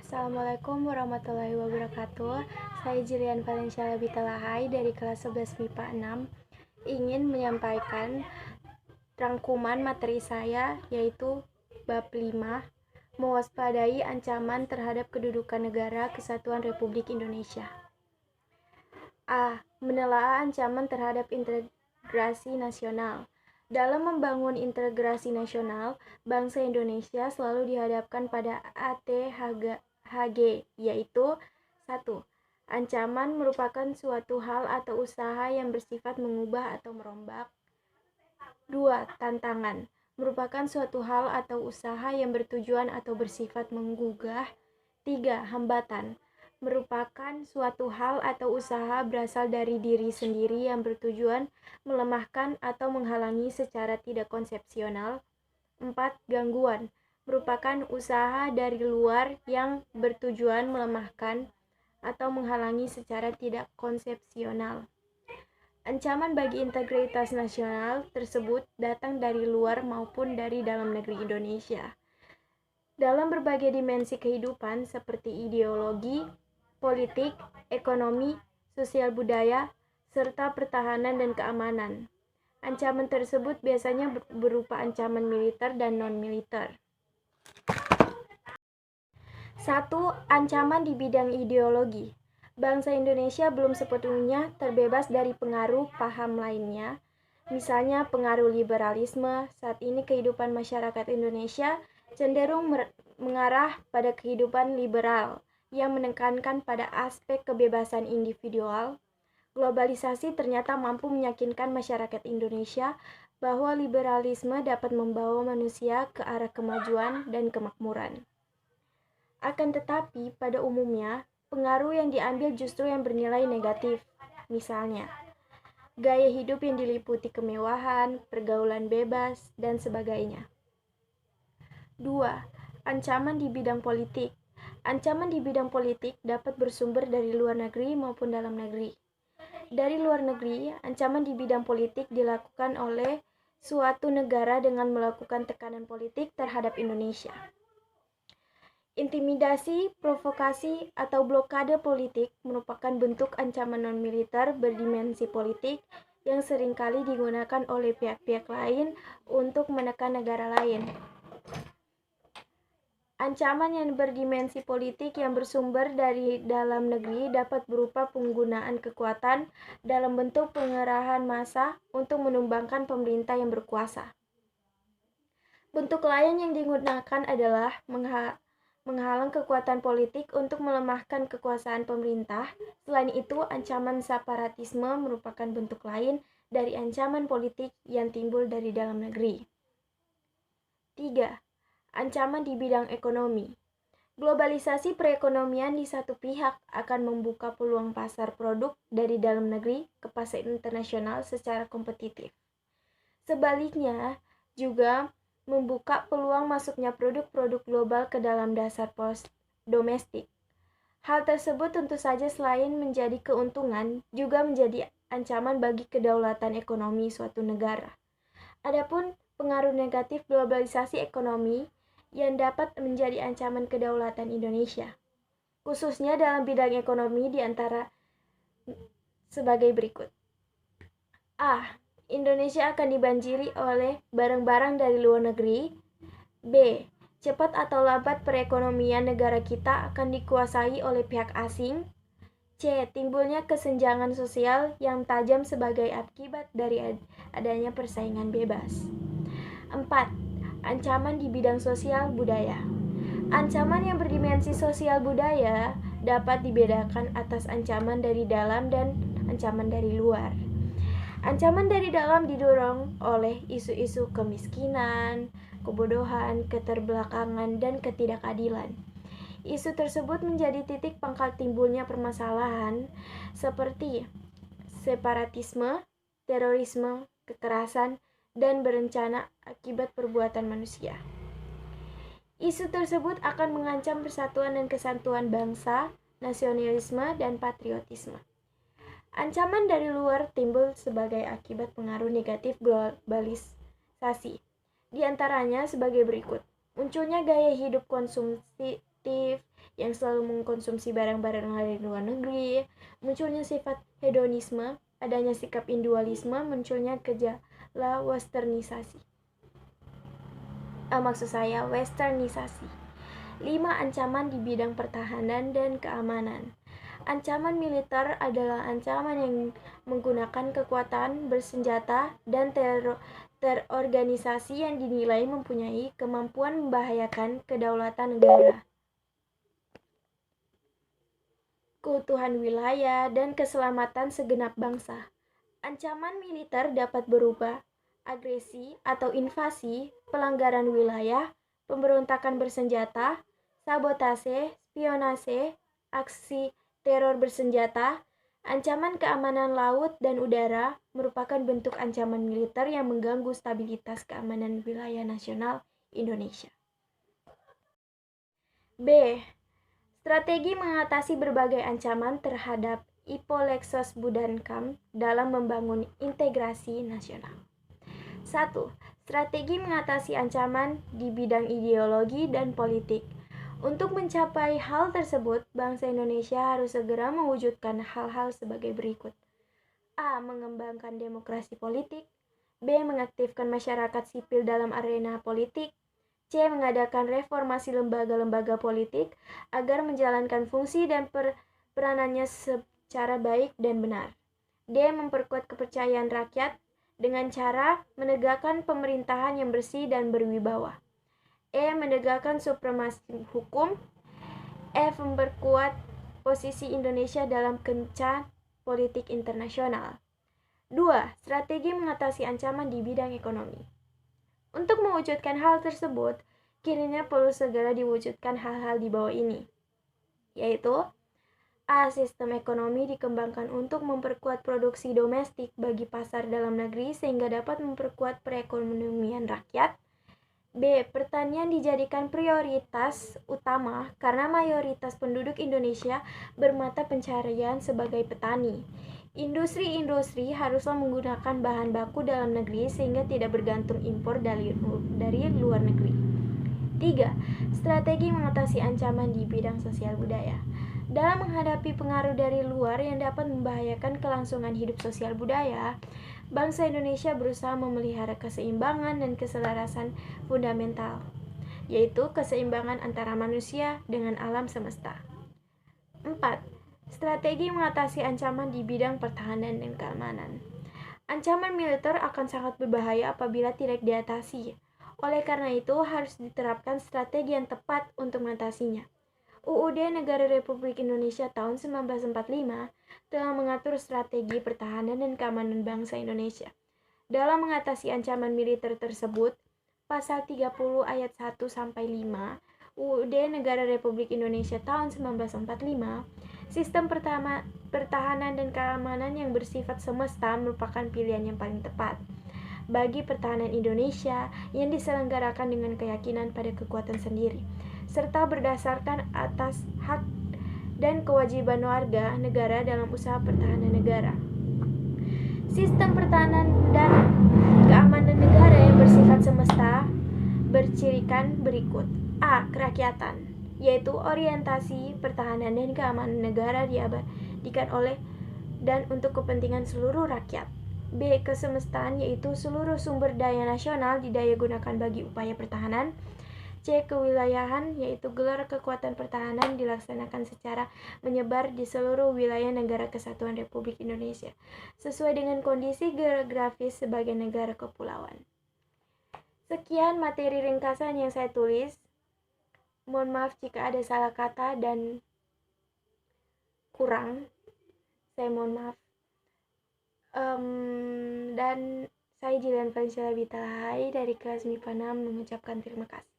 Assalamualaikum warahmatullahi wabarakatuh. Saya Jilian Valencia Labitalahai dari kelas 11 MIPA 6 ingin menyampaikan rangkuman materi saya, yaitu bab 5, mewaspadai ancaman terhadap kedudukan negara kesatuan Republik Indonesia. A. Menelaah ancaman terhadap integrasi nasional. Dalam membangun integrasi nasional, bangsa Indonesia selalu dihadapkan pada ATHG, yaitu 1. Ancaman merupakan suatu hal atau usaha yang bersifat mengubah atau merombak. 2. Tantangan merupakan suatu hal atau usaha yang bertujuan atau bersifat menggugah. 3. Hambatan merupakan suatu hal atau usaha berasal dari diri sendiri yang bertujuan melemahkan atau menghalangi secara tidak konsepsional. 4. Gangguan merupakan usaha dari luar yang bertujuan melemahkan atau menghalangi secara tidak konsepsional. Ancaman bagi integritas nasional tersebut datang dari luar maupun dari dalam negeri Indonesia. Dalam berbagai dimensi kehidupan seperti ideologi, politik, ekonomi, sosial budaya, serta pertahanan dan keamanan. Ancaman tersebut biasanya berupa ancaman militer dan non-militer. 1. Ancaman di bidang ideologi. Bangsa Indonesia belum sepenuhnya terbebas dari pengaruh paham lainnya. Misalnya pengaruh liberalisme. Saat ini kehidupan masyarakat Indonesia cenderung mengarah pada kehidupan liberal yang menekankan pada aspek kebebasan individual. Globalisasi ternyata mampu meyakinkan masyarakat Indonesia bahwa liberalisme dapat membawa manusia ke arah kemajuan dan kemakmuran. Akan tetapi, pada umumnya, pengaruh yang diambil justru yang bernilai negatif. Misalnya, gaya hidup yang diliputi kemewahan, pergaulan bebas, dan sebagainya. 2. Ancaman di bidang politik. Ancaman di bidang politik dapat bersumber dari luar negeri maupun dalam negeri. Dari luar negeri, ancaman di bidang politik dilakukan oleh suatu negara dengan melakukan tekanan politik terhadap Indonesia. Intimidasi, provokasi, atau blokade politik merupakan bentuk ancaman non-militer berdimensi politik yang seringkali digunakan oleh pihak-pihak lain untuk menekan negara lain. Ancaman yang berdimensi politik yang bersumber dari dalam negeri dapat berupa penggunaan kekuatan dalam bentuk pengerahan massa untuk menumbangkan pemerintah yang berkuasa. Bentuk lain yang digunakan adalah menghalang kekuatan politik untuk melemahkan kekuasaan pemerintah. Selain itu, ancaman separatisme merupakan bentuk lain dari ancaman politik yang timbul dari dalam negeri. 3. Ancaman di bidang ekonomi. Globalisasi perekonomian di satu pihak akan membuka peluang pasar produk dari dalam negeri ke pasar internasional secara kompetitif. Sebaliknya, juga membuka peluang masuknya produk-produk global ke dalam dasar pos domestik. Hal tersebut tentu saja selain menjadi keuntungan, juga menjadi ancaman bagi kedaulatan ekonomi suatu negara. Adapun pengaruh negatif globalisasi ekonomi yang dapat menjadi ancaman kedaulatan Indonesia, khususnya dalam bidang ekonomi di antara sebagai berikut. A. Indonesia akan dibanjiri oleh barang-barang dari luar negeri. B. Cepat atau lambat perekonomian negara kita akan dikuasai oleh pihak asing. C. Timbulnya kesenjangan sosial yang tajam sebagai akibat dari adanya persaingan bebas. 4. Ancaman di bidang sosial budaya. Ancaman yang berdimensi sosial budaya dapat dibedakan atas ancaman dari dalam dan ancaman dari luar. Ancaman dari dalam didorong oleh isu-isu kemiskinan, kebodohan, keterbelakangan, dan ketidakadilan. Isu tersebut menjadi titik pangkal timbulnya permasalahan seperti separatisme, terorisme, kekerasan, dan berencana akibat perbuatan manusia. Isu tersebut akan mengancam persatuan dan kesatuan bangsa, nasionalisme, dan patriotisme. Ancaman dari luar timbul sebagai akibat pengaruh negatif globalisasi. Di antaranya sebagai berikut. Munculnya gaya hidup konsumtif konsumtif yang selalu mengkonsumsi barang-barang dari luar negeri, munculnya sifat hedonisme, adanya sikap individualisme, munculnya gejala westernisasi. Westernisasi. 5 ancaman di bidang pertahanan dan keamanan. Ancaman militer adalah ancaman yang menggunakan kekuatan bersenjata dan terorganisasi yang dinilai mempunyai kemampuan membahayakan kedaulatan negara, keutuhan wilayah, dan keselamatan segenap bangsa. Ancaman militer dapat berupa agresi atau invasi, pelanggaran wilayah, pemberontakan bersenjata, sabotase, spionase, aksi teror bersenjata. Ancaman keamanan laut dan udara merupakan bentuk ancaman militer yang mengganggu stabilitas keamanan wilayah nasional Indonesia. B. Strategi mengatasi berbagai ancaman terhadap Ipolexos Budankam dalam membangun integrasi nasional. 1. Strategi mengatasi ancaman di bidang ideologi dan politik. Untuk mencapai hal tersebut, bangsa Indonesia harus segera mewujudkan hal-hal sebagai berikut. A. Mengembangkan demokrasi politik. B. Mengaktifkan masyarakat sipil dalam arena politik. C. Mengadakan reformasi lembaga-lembaga politik agar menjalankan fungsi dan peranannya secara baik dan benar. D. Memperkuat kepercayaan rakyat dengan cara menegakkan pemerintahan yang bersih dan berwibawa. E. Menegakkan supremasi hukum. F. Memperkuat posisi Indonesia dalam kancah politik internasional. 2. Strategi mengatasi ancaman di bidang ekonomi. Untuk mewujudkan hal tersebut, kiranya perlu segera diwujudkan hal-hal di bawah ini, yaitu A. Sistem ekonomi dikembangkan untuk memperkuat produksi domestik bagi pasar dalam negeri sehingga dapat memperkuat perekonomian rakyat. B. Pertanian dijadikan prioritas utama karena mayoritas penduduk Indonesia bermata pencaharian sebagai petani. Industri-industri haruslah menggunakan bahan baku dalam negeri sehingga tidak bergantung impor dari luar negeri. 3. Strategi mengatasi ancaman di bidang sosial budaya. Dalam menghadapi pengaruh dari luar yang dapat membahayakan kelangsungan hidup sosial budaya, bangsa Indonesia berusaha memelihara keseimbangan dan keselarasan fundamental, yaitu keseimbangan antara manusia dengan alam semesta. 4. Strategi mengatasi ancaman di bidang pertahanan dan keamanan. Ancaman militer akan sangat berbahaya apabila tidak diatasi. Oleh karena itu, harus diterapkan strategi yang tepat untuk mengatasinya. UUD Negara Republik Indonesia tahun 1945 telah mengatur strategi pertahanan dan keamanan bangsa Indonesia. Dalam mengatasi ancaman militer tersebut, Pasal 30 ayat 1-5 UUD Negara Republik Indonesia tahun 1945, sistem pertahanan dan keamanan yang bersifat semesta merupakan pilihan yang paling tepat bagi pertahanan Indonesia yang diselenggarakan dengan keyakinan pada kekuatan sendiri, serta berdasarkan atas hak dan kewajiban warga negara dalam usaha pertahanan negara. Sistem pertahanan dan keamanan negara yang bersifat semesta bercirikan berikut. A. Kerakyatan, yaitu orientasi pertahanan dan keamanan negara diabadikan oleh dan untuk kepentingan seluruh rakyat. B. Kesemestaan, yaitu seluruh sumber daya nasional didayagunakan bagi upaya pertahanan. C. Kewilayahan, yaitu gelar kekuatan pertahanan dilaksanakan secara menyebar di seluruh wilayah negara kesatuan Republik Indonesia, sesuai dengan kondisi geografis sebagai negara kepulauan. Sekian materi ringkasan yang saya tulis. Mohon maaf jika ada salah kata dan kurang. Saya mohon maaf. Dan saya Jilian Fansila Bitalahai dari kelas MIPA 6 mengucapkan terima kasih.